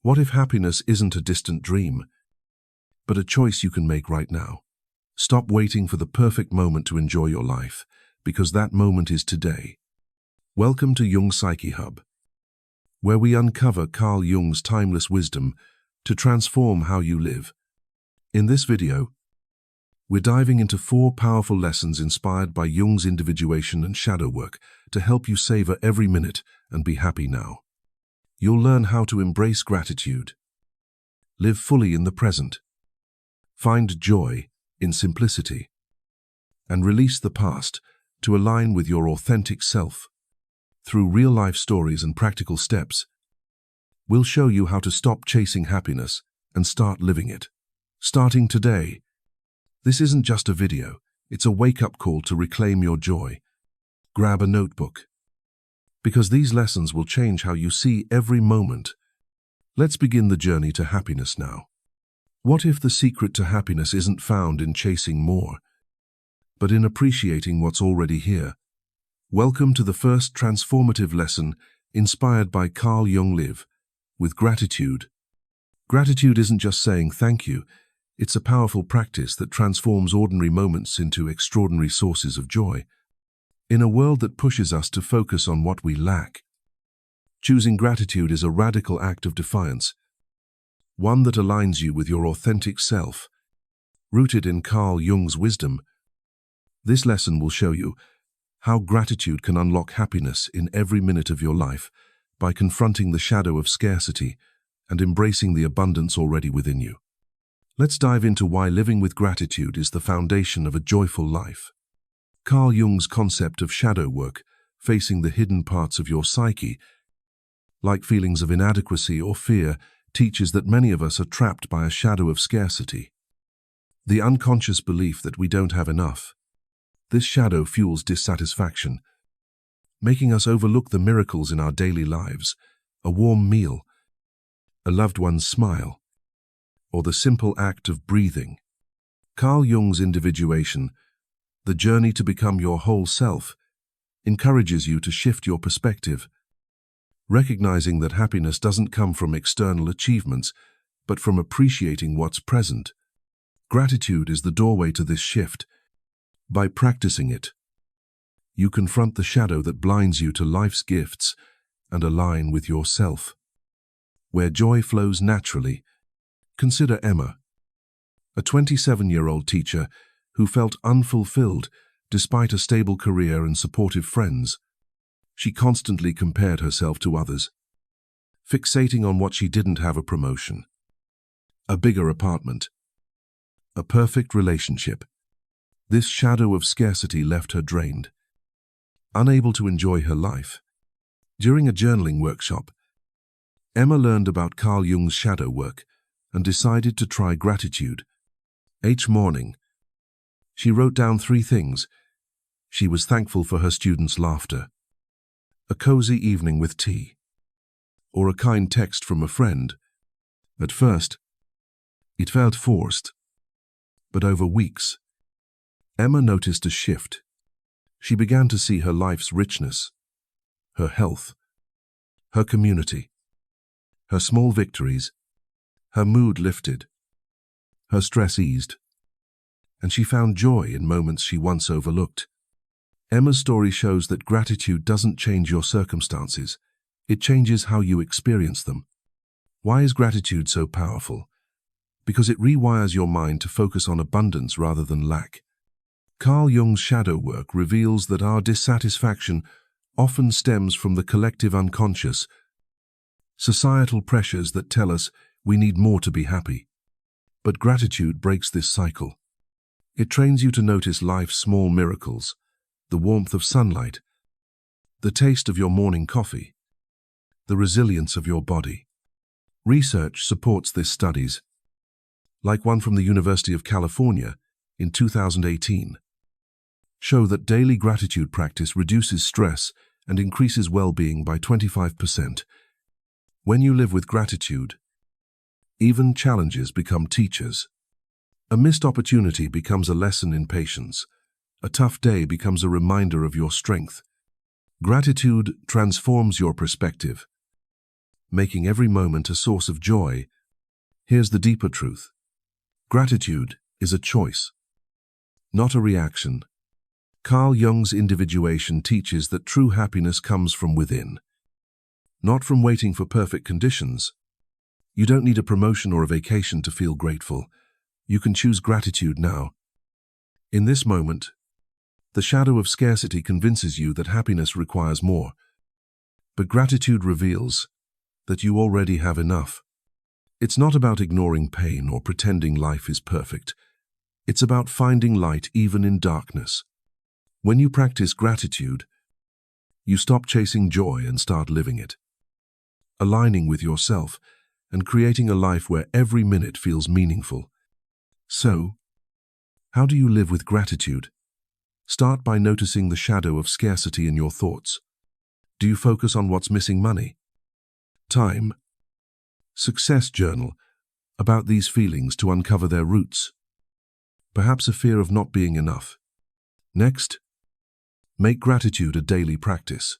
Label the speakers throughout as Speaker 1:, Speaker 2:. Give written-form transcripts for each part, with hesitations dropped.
Speaker 1: What if happiness isn't a distant dream, but a choice you can make right now? Stop waiting for the perfect moment to enjoy your life, because that moment is today. Welcome to Jung Psyche Hub, where we uncover Carl Jung's timeless wisdom to transform how you live. In this video, we're diving into 4 powerful lessons inspired by Jung's individuation and shadow work to help you savor every minute and be happy now. You'll learn how to embrace gratitude, live fully in the present, find joy in simplicity, and release the past to align with your authentic self. Through real-life stories and practical steps, we'll show you how to stop chasing happiness and start living it. Starting today, this isn't just a video, it's a wake-up call to reclaim your joy. Grab a notebook, because these lessons will change how you see every moment. Let's begin the journey to happiness now. What if the secret to happiness isn't found in chasing more, but in appreciating what's already here? Welcome to the first transformative lesson inspired by Carl Jung. Live with gratitude. Gratitude isn't just saying thank you, it's a powerful practice that transforms ordinary moments into extraordinary sources of joy. In a world that pushes us to focus on what we lack, choosing gratitude is a radical act of defiance, one that aligns you with your authentic self. Rooted in Carl Jung's wisdom, this lesson will show you how gratitude can unlock happiness in every minute of your life by confronting the shadow of scarcity and embracing the abundance already within you. Let's dive into why living with gratitude is the foundation of a joyful life. Carl Jung's concept of shadow work, facing the hidden parts of your psyche, like feelings of inadequacy or fear, teaches that many of us are trapped by a shadow of scarcity. The unconscious belief that we don't have enough. This shadow fuels dissatisfaction, making us overlook the miracles in our daily lives, a warm meal, a loved one's smile, or the simple act of breathing. Carl Jung's individuation, the journey to become your whole self, encourages you to shift your perspective, recognizing that happiness doesn't come from external achievements, but from appreciating what's present. Gratitude is the doorway to this shift. By practicing it, you confront the shadow that blinds you to life's gifts and align with yourself, where joy flows naturally. Consider Emma, a 27-year-old teacher who felt unfulfilled despite a stable career and supportive friends. She constantly compared herself to others, fixating on what she didn't have: a promotion, a bigger apartment, a perfect relationship. This shadow of scarcity left her drained, unable to enjoy her life. During a journaling workshop, Emma learned about Carl Jung's shadow work and decided to try gratitude. Each morning, she wrote down 3 things. She was thankful for her students' laughter, a cozy evening with tea, or a kind text from a friend. At first, it felt forced, but over weeks, Emma noticed a shift. She began to see her life's richness, her health, her community, her small victories. Her mood lifted, her stress eased, and she found joy in moments she once overlooked. Emma's story shows that gratitude doesn't change your circumstances, it changes how you experience them. Why is gratitude so powerful? Because it rewires your mind to focus on abundance rather than lack. Carl Jung's shadow work reveals that our dissatisfaction often stems from the collective unconscious, societal pressures that tell us we need more to be happy. But gratitude breaks this cycle. It trains you to notice life's small miracles, the warmth of sunlight, the taste of your morning coffee, the resilience of your body. Research supports this. Studies, like one from the University of California in 2018, show that daily gratitude practice reduces stress and increases well-being by 25%. When you live with gratitude, even challenges become teachers. A missed opportunity becomes a lesson in patience. A tough day becomes a reminder of your strength. Gratitude transforms your perspective, making every moment a source of joy. Here's the deeper truth. Gratitude is a choice, not a reaction. Carl Jung's Individuation teaches that true happiness comes from within, not from waiting for perfect conditions. You don't need a promotion or a vacation to feel grateful. You can choose gratitude now. In this moment, the shadow of scarcity convinces you that happiness requires more, but gratitude reveals that you already have enough. It's not about ignoring pain or pretending life is perfect. It's about finding light even in darkness. When you practice gratitude, you stop chasing joy and start living it, aligning with yourself and creating a life where every minute feels meaningful. So, how do you live with gratitude? Start by noticing the shadow of scarcity in your thoughts. Do you focus on what's missing? Money, time, success? Journal about these feelings to uncover their roots. Perhaps a fear of not being enough. Next, make gratitude a daily practice.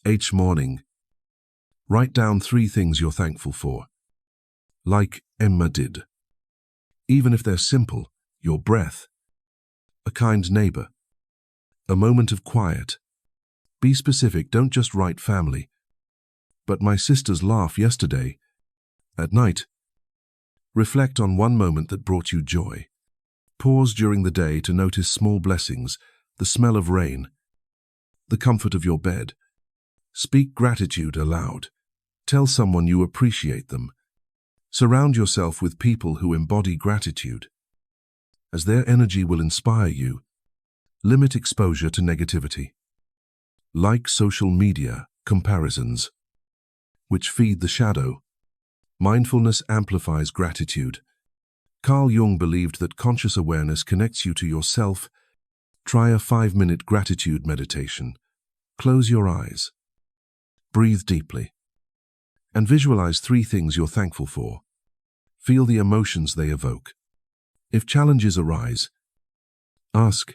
Speaker 1: Each morning, write down 3 things you're thankful for. Like Emma did. Even if they're simple, your breath, a kind neighbor, a moment of quiet. Be specific, don't just write family. But my sister's laugh yesterday. At night, reflect on one moment that brought you joy. Pause during the day to notice small blessings, the smell of rain, the comfort of your bed. Speak gratitude aloud. Tell someone you appreciate them. Surround yourself with people who embody gratitude, as their energy will inspire you. Limit exposure to negativity, like social media comparisons, which feed the shadow. Mindfulness amplifies gratitude. Carl Jung believed that conscious awareness connects you to yourself. Try a 5-minute gratitude meditation. Close your eyes, breathe deeply, and visualize 3 things you're thankful for. Feel the emotions they evoke. If challenges arise, ask,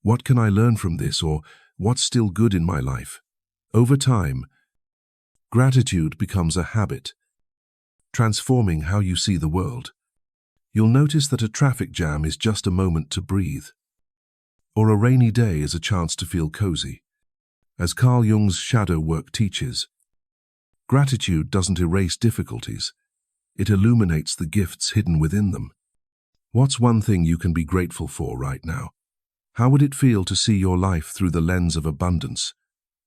Speaker 1: what can I learn from this, or what's still good in my life? Over time, gratitude becomes a habit, transforming how you see the world. You'll notice that a traffic jam is just a moment to breathe, or a rainy day is a chance to feel cozy. As Carl Jung's shadow work teaches, gratitude doesn't erase difficulties, it illuminates the gifts hidden within them. What's one thing you can be grateful for right now? How would it feel to see your life through the lens of abundance?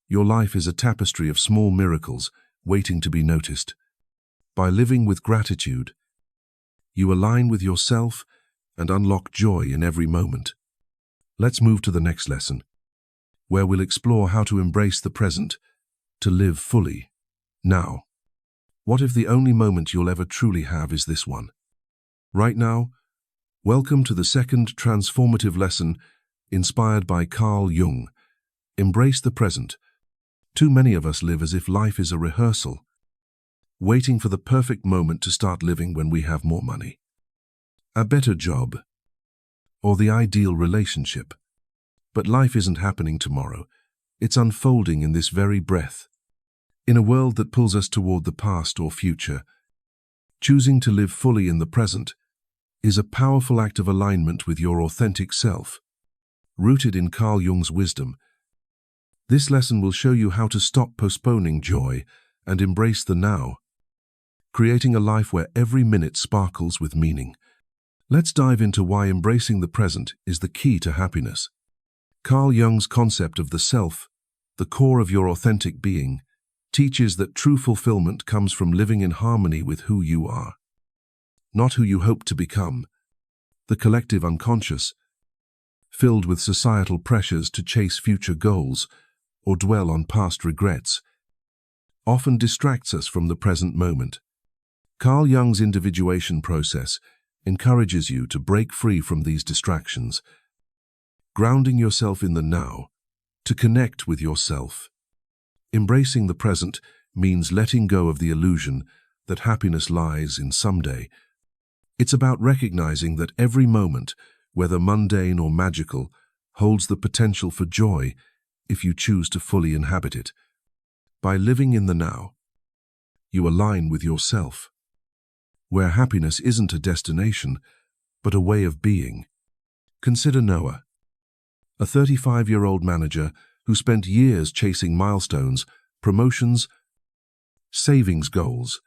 Speaker 1: Your life is a tapestry of small miracles waiting to be noticed. By living with gratitude, you align with yourself and unlock joy in every moment. Let's move to the next lesson, where we'll explore how to embrace the present, to live fully, now. What if the only moment you'll ever truly have is this one? Right now, welcome to the second transformative lesson inspired by Carl Jung. Embrace the present. Too many of us live as if life is a rehearsal, waiting for the perfect moment to start living when we have more money, a better job, or the ideal relationship. But life isn't happening tomorrow. It's unfolding in this very breath. In a world that pulls us toward the past or future, choosing to live fully in the present is a powerful act of alignment with your authentic self. Rooted in Carl Jung's wisdom, this lesson will show you how to stop postponing joy and embrace the now, creating a life where every minute sparkles with meaning. Let's dive into why embracing the present is the key to happiness. Carl Jung's concept of the self, the core of your authentic being, teaches that true fulfillment comes from living in harmony with who you are, not who you hope to become. The collective unconscious, filled with societal pressures to chase future goals or dwell on past regrets, often distracts us from the present moment. Carl Jung's individuation process encourages you to break free from these distractions, grounding yourself in the now, to connect with yourself. Embracing the present means letting go of the illusion that happiness lies in someday. It's about recognizing that every moment, whether mundane or magical, holds the potential for joy if you choose to fully inhabit it. By living in the now, You align with yourself, where happiness isn't a destination, but a way of being. Consider Noah, a 35-year-old manager who spent years chasing milestones, promotions, savings goals,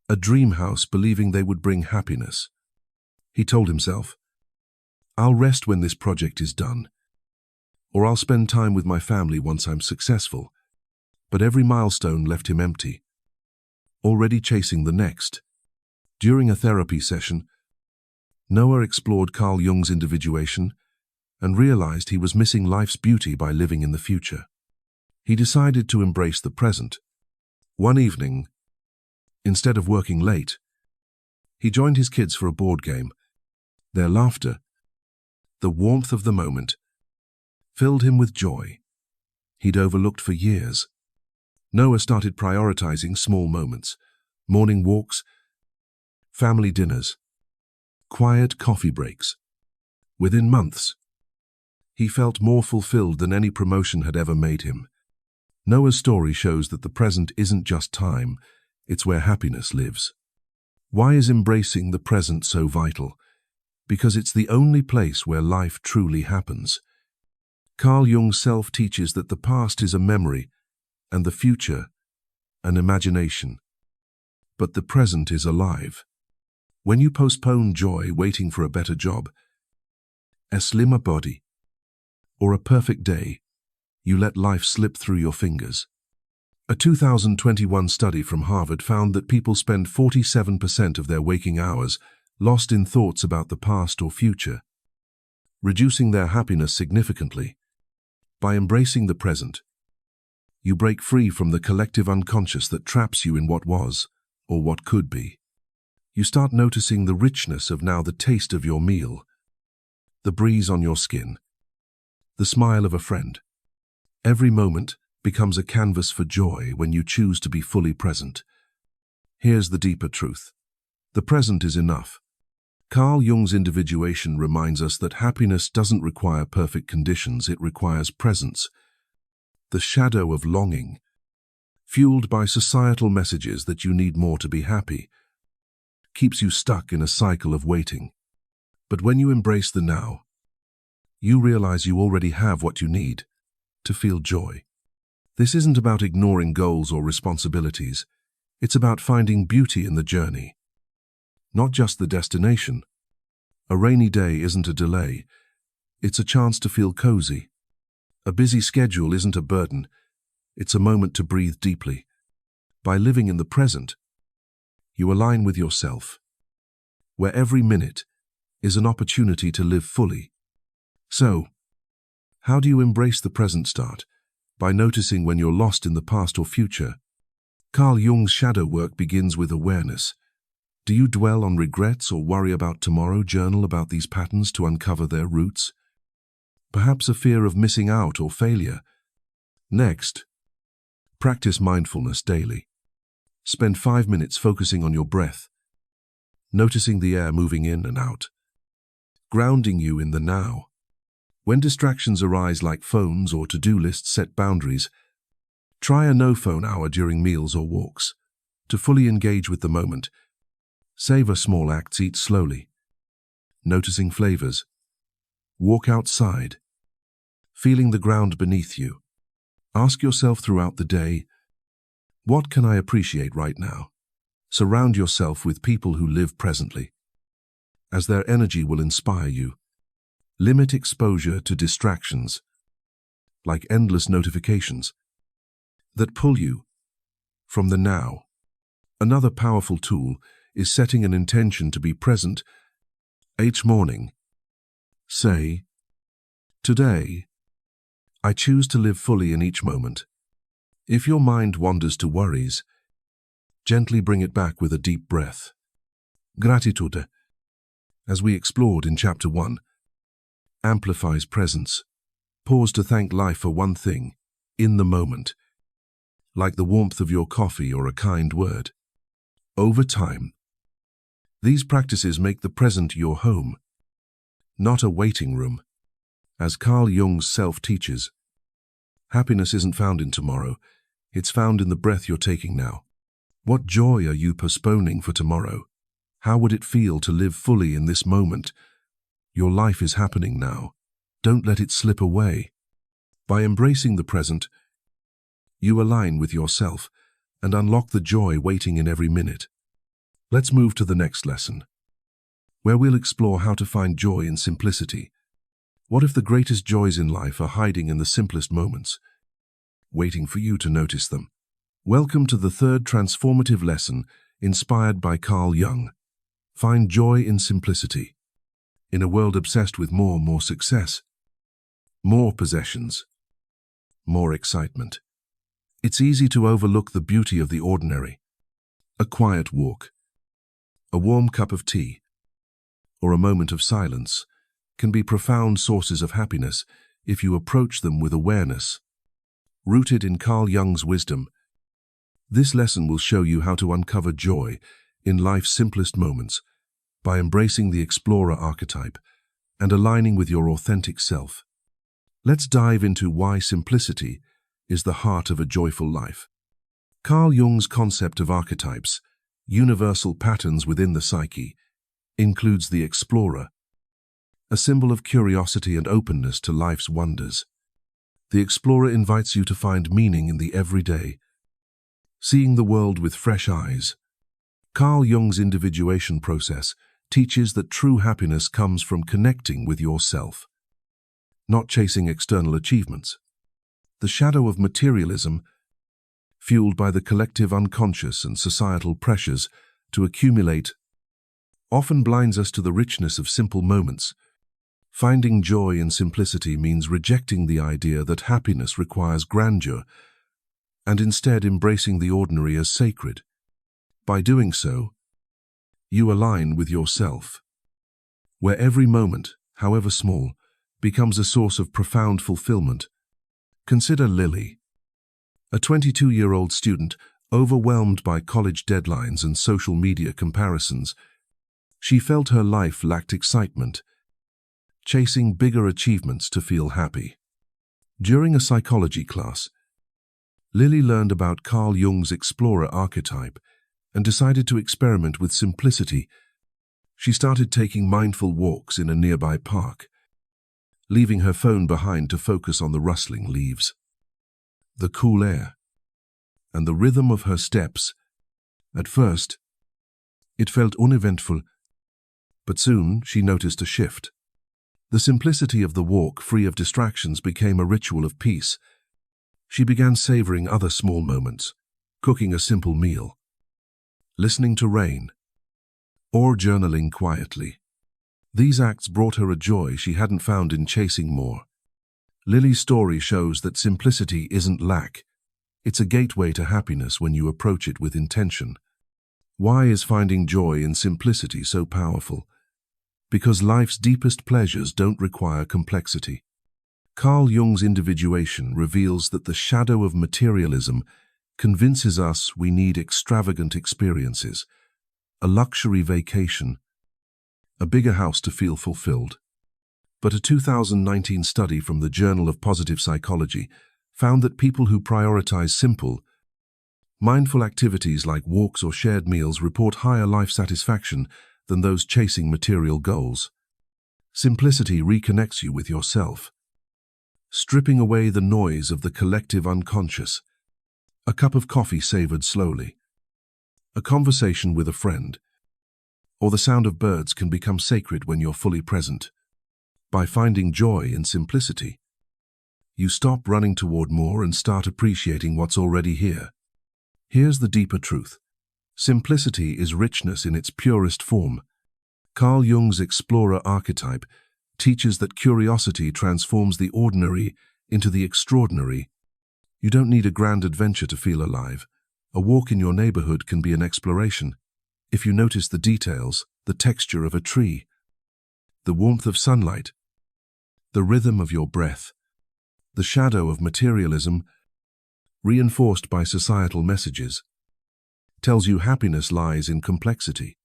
Speaker 1: a dream house believing they would bring happiness. He told himself, "I'll rest when this project is done, or I'll spend time with my family once I'm successful." But every milestone left him empty, already chasing the next. During a therapy session, Noah explored Carl Jung's Individuation and realized he was missing life's beauty by living in the future. He decided to embrace the present. One evening, instead of working late, he joined his kids for a board game. Their laughter, the warmth of the moment, filled him with joy he'd overlooked for years. Noah started prioritizing small moments, morning walks, family dinners, quiet coffee breaks. Within months, he felt more fulfilled than any promotion had ever made him. Noah's story shows that the present isn't just time, it's where happiness lives. Why is embracing the present so vital? Because it's the only place where life truly happens. Carl Jung teaches that the past is a memory and the future an imagination. But the present is alive. When you postpone joy waiting for a better job, a slimmer body, or a perfect day, you let life slip through your fingers. A 2021 study from Harvard found that people spend 47% of their waking hours lost in thoughts about the past or future, reducing their happiness significantly. By embracing the present, you break free from the collective unconscious that traps you in what was or what could be. You start noticing the richness of now, the taste of your meal, the breeze on your skin, the smile of a friend. Every moment becomes a canvas for joy when you choose to be fully present. Here's the deeper truth. The present is enough. Carl Jung's Individuation reminds us that happiness doesn't require perfect conditions, it requires presence. The shadow of longing, fueled by societal messages that you need more to be happy, keeps you stuck in a cycle of waiting. But when you embrace the now, you realize you already have what you need to feel joy. This isn't about ignoring goals or responsibilities. It's about finding beauty in the journey, not just the destination. A rainy day isn't a delay. It's a chance to feel cozy. A busy schedule isn't a burden. It's a moment to breathe deeply. By living in the present, you align with yourself, where every minute is an opportunity to live fully. So, how do you embrace the present? Start by noticing when you're lost in the past or future. Carl Jung's shadow work begins with awareness. Do you dwell on regrets or worry about tomorrow? Journal about these patterns to uncover their roots. Perhaps a fear of missing out or failure. Next, practice mindfulness daily. Spend 5 minutes focusing on your breath, noticing the air moving in and out, grounding you in the now. When distractions arise like phones or to-do lists, set boundaries. Try a no-phone hour during meals or walks. To fully engage with the moment, savor small acts, eat slowly, noticing flavors. Walk outside, feeling the ground beneath you. Ask yourself throughout the day, what can I appreciate right now? Surround yourself with people who live presently, as their energy will inspire you. Limit exposure to distractions, like endless notifications, that pull you from the now. Another powerful tool is setting an intention to be present. Each morning, say, "Today, I choose to live fully in each moment." If your mind wanders to worries, gently bring it back with a deep breath. Gratitude, as we explored in Chapter 1, amplifies presence. Pause to thank life for one thing, in the moment, like the warmth of your coffee or a kind word. Over time, these practices make the present your home, not a waiting room. As Carl Jung teaches, happiness isn't found in tomorrow, it's found in the breath you're taking now. What joy are you postponing for tomorrow? How would it feel to live fully in this moment? Your life is happening now. Don't let it slip away. By embracing the present, you align with yourself and unlock the joy waiting in every minute. Let's move to the next lesson, where we'll explore how to find joy in simplicity. What if the greatest joys in life are hiding in the simplest moments, waiting for you to notice them? Welcome to the third transformative lesson, inspired by Carl Jung. Find joy in simplicity. In a world obsessed with more success, more possessions, more excitement, it's easy to overlook the beauty of the ordinary. A quiet walk, a warm cup of tea, or a moment of silence can be profound sources of happiness if you approach them with awareness. Rooted in Carl Jung's wisdom, this lesson will show you how to uncover joy in life's simplest moments by embracing the explorer archetype and aligning with your authentic self. Let's dive into why simplicity is the heart of a joyful life. Carl Jung's concept of archetypes, universal patterns within the psyche, includes the explorer, a symbol of curiosity and openness to life's wonders. The explorer invites you to find meaning in the everyday, seeing the world with fresh eyes. Carl Jung's individuation process teaches that true happiness comes from connecting with yourself, not chasing external achievements. The shadow of materialism, fueled by the collective unconscious and societal pressures to accumulate, often blinds us to the richness of simple moments. Finding joy in simplicity means rejecting the idea that happiness requires grandeur and instead embracing the ordinary as sacred. By doing so, you align with yourself, where every moment, however small, becomes a source of profound fulfillment. Consider Lily, a 22-year-old student overwhelmed by college deadlines and social media comparisons. She felt her life lacked excitement, chasing bigger achievements to feel happy. During a psychology class, Lily learned about Carl Jung's explorer archetype and decided to experiment with simplicity. She started taking mindful walks in a nearby park, leaving her phone behind to focus on the rustling leaves, the cool air, and the rhythm of her steps. At first, it felt uneventful, but soon she noticed a shift. The simplicity of the walk, free of distractions, became a ritual of peace. She began savoring other small moments, cooking a simple meal, listening to rain, or journaling quietly. These acts brought her a joy she hadn't found in chasing more. Lily's story shows that simplicity isn't lack. It's a gateway to happiness when you approach it with intention. Why is finding joy in simplicity so powerful? Because life's deepest pleasures don't require complexity. Carl Jung's Individuation reveals that the shadow of materialism convinces us we need extravagant experiences, a luxury vacation, a bigger house to feel fulfilled. But a 2019 study from the Journal of Positive Psychology found that people who prioritize simple, mindful activities like walks or shared meals report higher life satisfaction than those chasing material goals. Simplicity reconnects you with yourself, stripping away the noise of the collective unconscious. A cup of coffee savored slowly, a conversation with a friend, or the sound of birds can become sacred when you're fully present. By finding joy in simplicity, you stop running toward more and start appreciating what's already here. Here's the deeper truth. Simplicity is richness in its purest form. Carl Jung's explorer archetype teaches that curiosity transforms the ordinary into the extraordinary. You don't need a grand adventure to feel alive. A walk in your neighborhood can be an exploration. If you notice the details, the texture of a tree, the warmth of sunlight, the rhythm of your breath, the shadow of materialism, reinforced by societal messages, tells you happiness lies in complexity.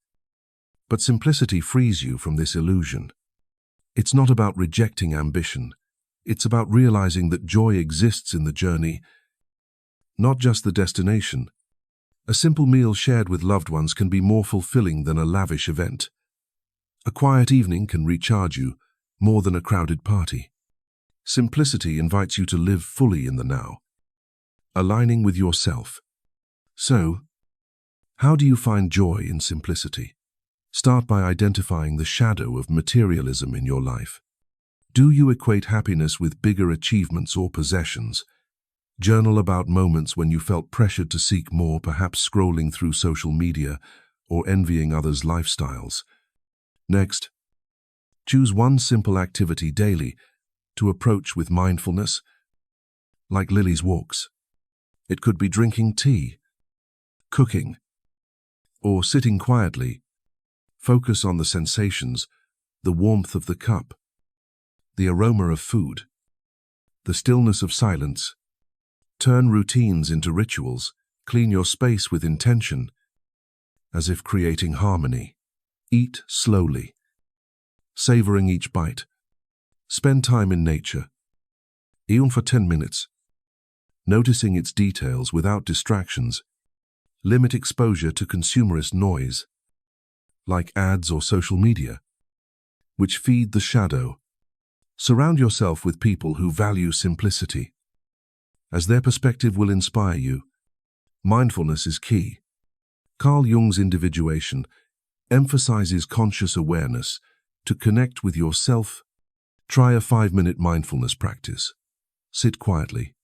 Speaker 1: But simplicity frees you from this illusion. It's not about rejecting ambition. It's about realizing that joy exists in the journey, not just the destination. A simple meal shared with loved ones can be more fulfilling than a lavish event. A quiet evening can recharge you more than a crowded party. Simplicity invites you to live fully in the now, aligning with yourself. So, how do you find joy in simplicity? Start by identifying the shadow of materialism in your life. Do you equate happiness with bigger achievements or possessions? Journal about moments when you felt pressured to seek more, perhaps scrolling through social media or envying others' lifestyles. Next, choose one simple activity daily to approach with mindfulness, like Lily's walks. It could be drinking tea, cooking, or sitting quietly. Focus on the sensations, the warmth of the cup, the aroma of food, the stillness of silence. Turn routines into rituals. Clean your space with intention, as if creating harmony. Eat slowly, savoring each bite. Spend time in nature, even for 10 minutes, noticing its details without distractions. Limit exposure to consumerist noise, like ads or social media, which feed the shadow. Surround yourself with people who value simplicity, as their perspective will inspire you. Mindfulness is key. Carl Jung's Individuation emphasizes conscious awareness to connect with yourself. Try a 5-minute mindfulness practice. Sit quietly.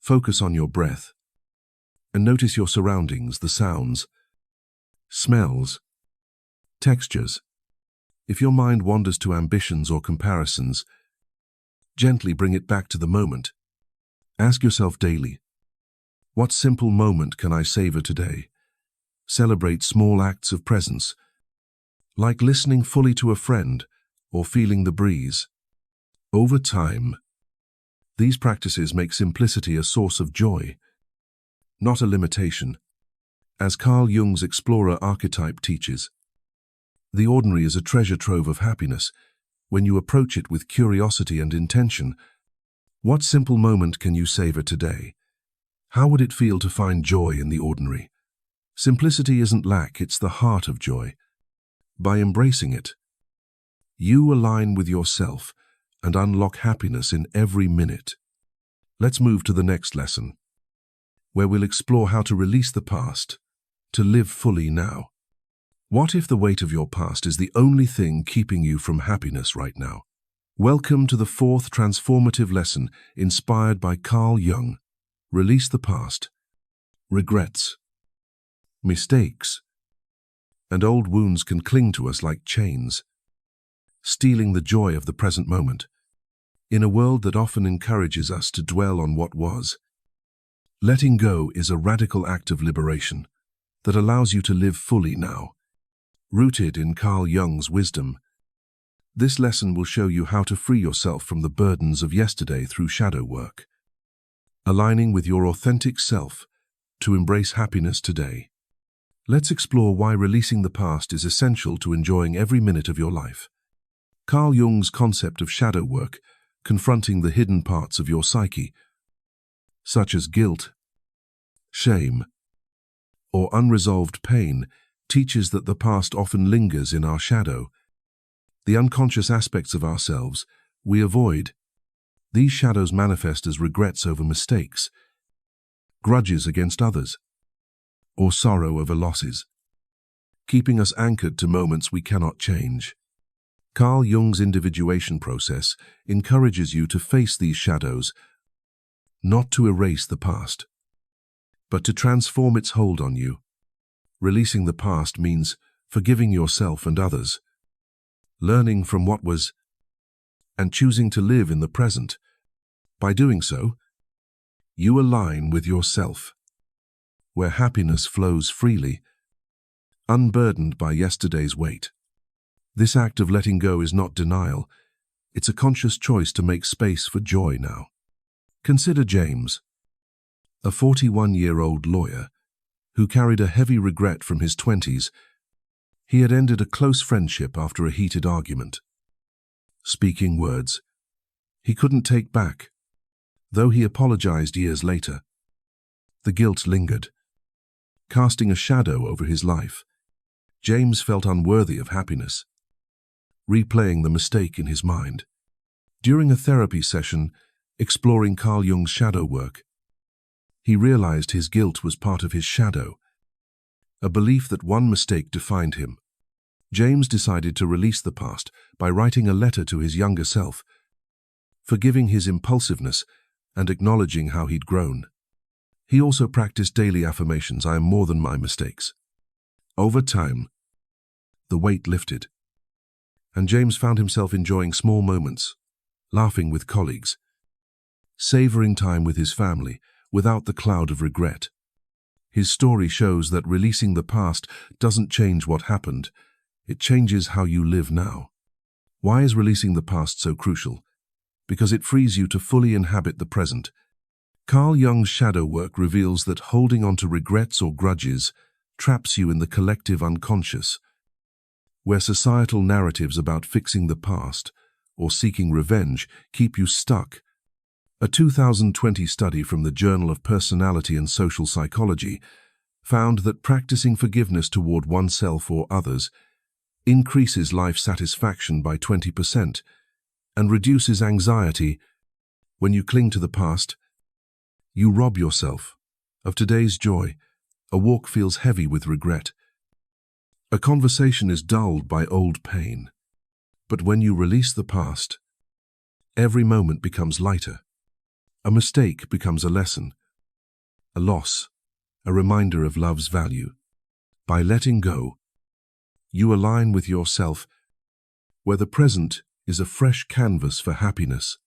Speaker 1: Focus on your breath and notice your surroundings, the sounds, smells, textures. If your mind wanders to ambitions or comparisons, gently bring it back to the moment. Ask yourself daily, what simple moment can I savor today? Celebrate small acts of presence, like listening fully to a friend or feeling the breeze. Over time, these practices make simplicity a source of joy, not a limitation. As Carl Jung's explorer archetype teaches, the ordinary is a treasure trove of happiness when you approach it with curiosity and intention. What simple moment can you savor today? How would it feel to find joy in the ordinary? Simplicity isn't lack, it's the heart of joy. By embracing it, you align with yourself and unlock happiness in every minute. Let's move to the next lesson, where we'll explore how to release the past, to live fully now. What if the weight of your past is the only thing keeping you from happiness right now? Welcome to the 4th transformative lesson inspired by Carl Jung. Release the past. Regrets, mistakes, and old wounds can cling to us like chains, stealing the joy of the present moment. In a world that often encourages us to dwell on what was, letting go is a radical act of liberation that allows you to live fully now. Rooted in Carl Jung's wisdom, this lesson will show you how to free yourself from the burdens of yesterday through shadow work, aligning with your authentic self to embrace happiness today. Let's explore why releasing the past is essential to enjoying every minute of your life. Carl Jung's concept of shadow work, confronting the hidden parts of your psyche, such as guilt, shame, or unresolved pain, teaches that the past often lingers in our shadow. The unconscious aspects of ourselves we avoid. These shadows manifest as regrets over mistakes, grudges against others, or sorrow over losses, keeping us anchored to moments we cannot change. Carl Jung's individuation process encourages you to face these shadows, not to erase the past, but to transform its hold on you. Releasing the past means forgiving yourself and others, learning from what was, and choosing to live in the present. By doing so, you align with yourself, where happiness flows freely, unburdened by yesterday's weight. This act of letting go is not denial, it's a conscious choice to make space for joy now. Consider James, a 41-year-old lawyer who carried a heavy regret from his 20s. He had ended a close friendship after a heated argument, speaking words he couldn't take back. Though he apologized years later, the guilt lingered. casting a shadow over his life. James felt unworthy of happiness, replaying the mistake in his mind. During a therapy session, exploring Carl Jung's shadow work, he realized his guilt was part of his shadow, a belief that one mistake defined him. James decided to release the past by writing a letter to his younger self, forgiving his impulsiveness and acknowledging how he'd grown. He also practiced daily affirmations, "I am more than my mistakes." Over time, the weight lifted, and James found himself enjoying small moments, laughing with colleagues, savoring time with his family without the cloud of regret. His story shows that releasing the past doesn't change what happened, it changes how you live now. Why is releasing the past so crucial? Because it frees you to fully inhabit the present. Carl Jung's shadow work reveals that holding on to regrets or grudges traps you in the collective unconscious, where societal narratives about fixing the past or seeking revenge keep you stuck. A 2020 study from the Journal of Personality and Social Psychology found that practicing forgiveness toward oneself or others increases life satisfaction by 20% and reduces anxiety. When you cling to the past, you rob yourself of today's joy. A walk feels heavy with regret. A conversation is dulled by old pain. But when you release the past, every moment becomes lighter. A mistake becomes a lesson, a loss, a reminder of love's value. By letting go, you align with yourself, where the present is a fresh canvas for happiness.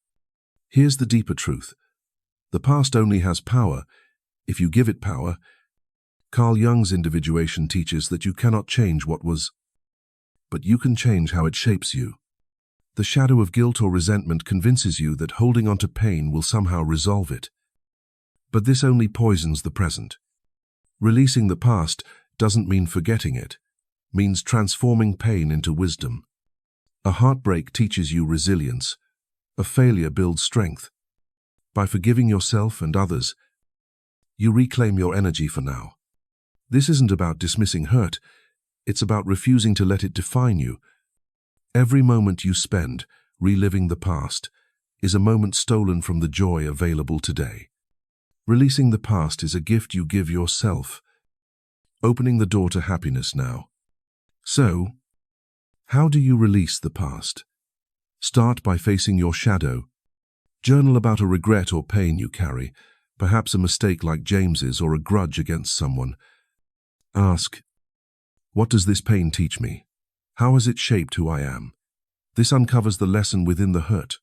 Speaker 1: Here's the deeper truth. The past only has power if you give it power. Carl Jung's Individuation teaches that you cannot change what was, but you can change how it shapes you. The shadow of guilt or resentment convinces you that holding on to pain will somehow resolve it. But this only poisons the present. Releasing the past doesn't mean forgetting it, means transforming pain into wisdom. A heartbreak teaches you resilience. A failure builds strength. By forgiving yourself and others, you reclaim your energy for now. This isn't about dismissing hurt, it's about refusing to let it define you. Every moment you spend reliving the past is a moment stolen from the joy available today. Releasing the past is a gift you give yourself, opening the door to happiness now. So, how do you release the past? Start by facing your shadow. Journal about a regret or pain you carry, perhaps a mistake like James's or a grudge against someone. Ask, what does this pain teach me? How has it shaped who I am? This uncovers the lesson within the hurt.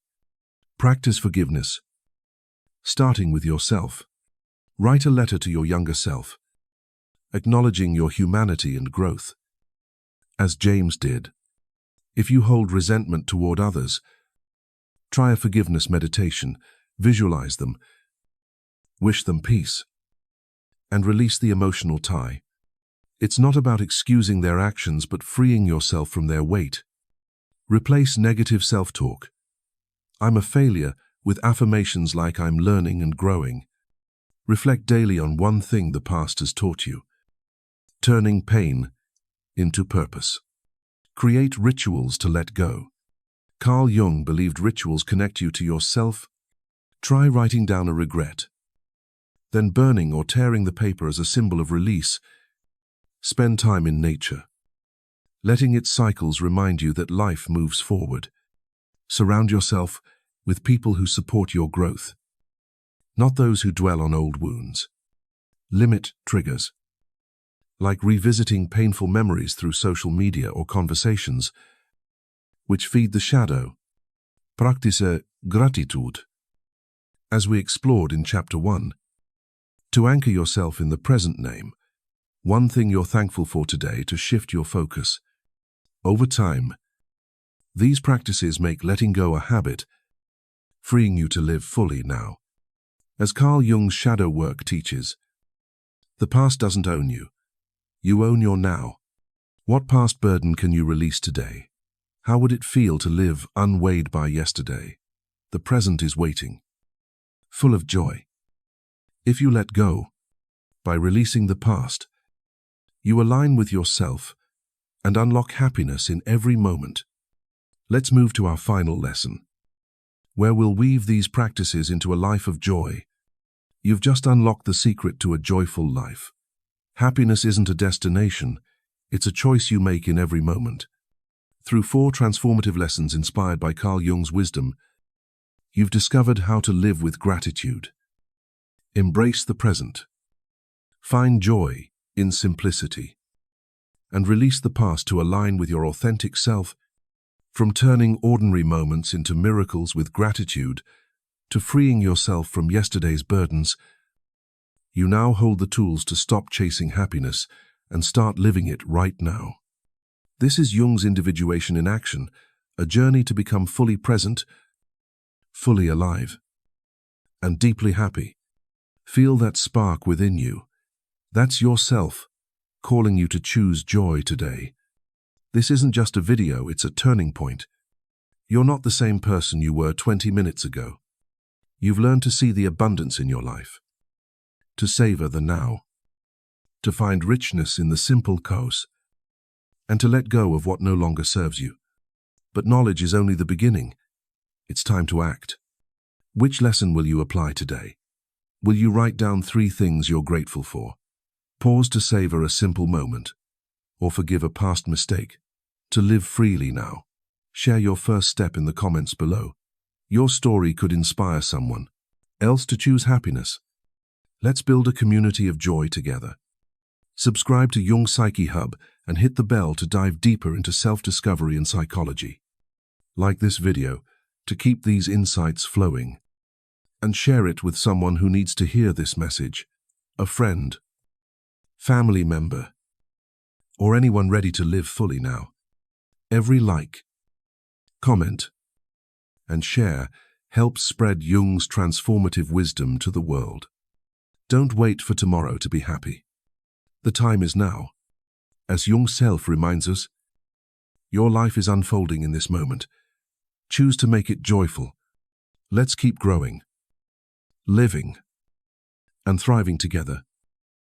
Speaker 1: Practice forgiveness, starting with yourself. Write a letter to your younger self, acknowledging your humanity and growth. As James did. If you hold resentment toward others, try a forgiveness meditation, visualize them, wish them peace, and release the emotional tie. It's not about excusing their actions but freeing yourself from their weight. Replace negative self-talk. I'm a failure with affirmations like I'm learning and growing. Reflect daily on one thing the past has taught you. Turning pain into purpose. Create rituals to let go. Carl Jung believed rituals connect you to yourself. Try writing down a regret, then burning or tearing the paper as a symbol of release. Spend time in nature. Letting its cycles remind you that life moves forward. Surround yourself with people who support your growth, not those who dwell on old wounds. Limit triggers, like revisiting painful memories through social media or conversations, which feed the shadow. Practice gratitude. As we explored in Chapter 1, to anchor yourself in the present name, one thing you're thankful for today to shift your focus. Over time, these practices make letting go a habit, freeing you to live fully now. As Carl Jung's shadow work teaches, the past doesn't own you. You own your now. What past burden can you release today? How would it feel to live unweighed by yesterday? The present is waiting, full of joy. If you let go, by releasing the past, You align with yourself and unlock happiness in every moment. Let's move to our final lesson, where we'll weave these practices into a life of joy. You've just unlocked the secret to a joyful life. Happiness isn't a destination, it's a choice you make in every moment. Through 4 transformative lessons inspired by Carl Jung's wisdom, you've discovered how to live with gratitude. Embrace the present. Find joy in simplicity. And release the past to align with your authentic self. From turning ordinary moments into miracles with gratitude to freeing yourself from yesterday's burdens, you now hold the tools to stop chasing happiness and start living it right now. This is Jung's individuation in action, a journey to become fully present, fully alive, and deeply happy. Feel that spark within you. That's yourself, calling you to choose joy today. This isn't just a video, it's a turning point. You're not the same person you were 20 minutes ago. You've learned to see the abundance in your life, to savor the now, to find richness in the simple course, and to let go of what no longer serves you. But knowledge is only the beginning. It's time to act. Which lesson will you apply today? Will you write down 3 things you're grateful for? Pause to savor a simple moment, or forgive a past mistake. To live freely now. Share your first step in the comments below. Your story could inspire someone else to choose happiness. Let's build a community of joy together. Subscribe to Jung Psyche Hub and hit the bell to dive deeper into self-discovery and psychology. Like this video to keep these insights flowing. And share it with someone who needs to hear this message. A friend, family member, or anyone ready to live fully now. Every like, comment, and share helps spread Jung's transformative wisdom to the world. Don't wait for tomorrow to be happy. The time is now. As Jung self reminds us, your life is unfolding in this moment. Choose to make it joyful. Let's keep growing, living, and thriving together.